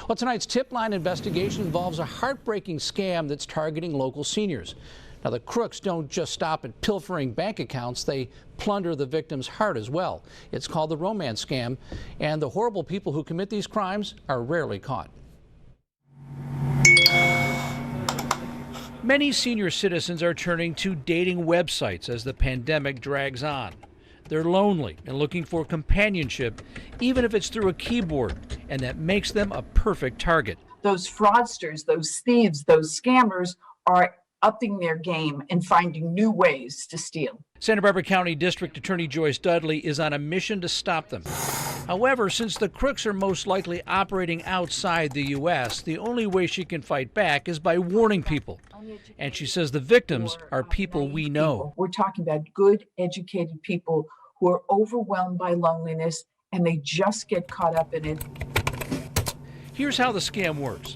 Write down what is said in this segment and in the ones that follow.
Well, tonight's Tipline Investigation involves a heartbreaking scam that's targeting local seniors. Now, the crooks don't just stop at pilfering bank accounts, they plunder the victim's heart as well. It's called the romance scam, and the horrible people who commit these crimes are rarely caught. Many senior citizens are turning to dating websites as the pandemic drags on. They're lonely and looking for companionship, even if it's through a keyboard, and that makes them a perfect target. Those fraudsters, those thieves, those scammers are upping their game and finding new ways to steal. Santa Barbara County District Attorney Joyce Dudley is on a mission to stop them. However, since the crooks are most likely operating outside the U.S., the only way she can fight back is by warning people. And she says the victims are people we know. We're talking about good, educated people who are overwhelmed by loneliness and they just get caught up in it. Here's how the scam works.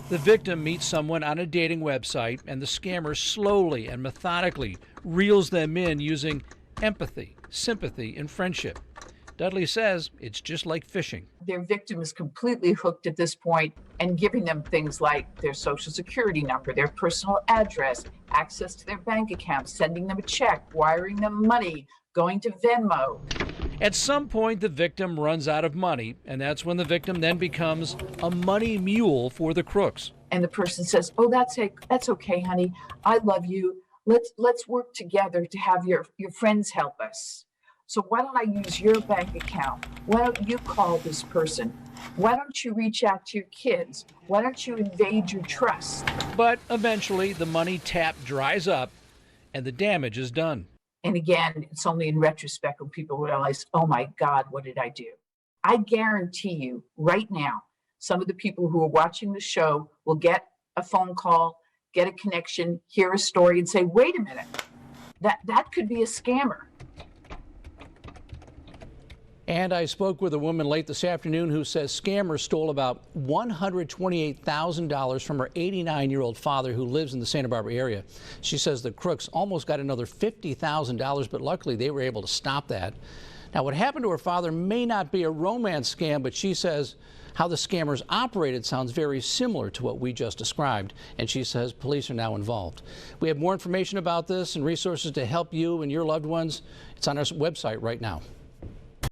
The victim meets someone on a dating website, and the scammer slowly and methodically reels them in using empathy, sympathy, and friendship. Dudley says it's just like fishing. Their victim is completely hooked at this point and giving them things like their social security number, their personal address, access to their bank account, sending them a check, wiring them money, going to Venmo. At some point, the victim runs out of money, and that's when the victim then becomes a money mule for the crooks. And the person says, "Oh, that's okay, honey. I love you. Let's work together to have your friends help us. So why don't I use your bank account? Why don't you call this person? Why don't you reach out to your kids? Why don't you invade your trust?" But eventually, the money tap dries up, and the damage is done. And again, it's only in retrospect when people realize, oh my God, what did I do? I guarantee you right now, some of the people who are watching the show will get a phone call, get a connection, hear a story and say, wait a minute, that could be a scammer. And I spoke with a woman late this afternoon who says scammers stole about $128,000 from her 89-year-old father who lives in the Santa Barbara area. She says the crooks almost got another $50,000, but luckily they were able to stop that. Now, what happened to her father may not be a romance scam, but she says how the scammers operated sounds very similar to what we just described, and she says police are now involved. We have more information about this and resources to help you and your loved ones. It's on our website right now.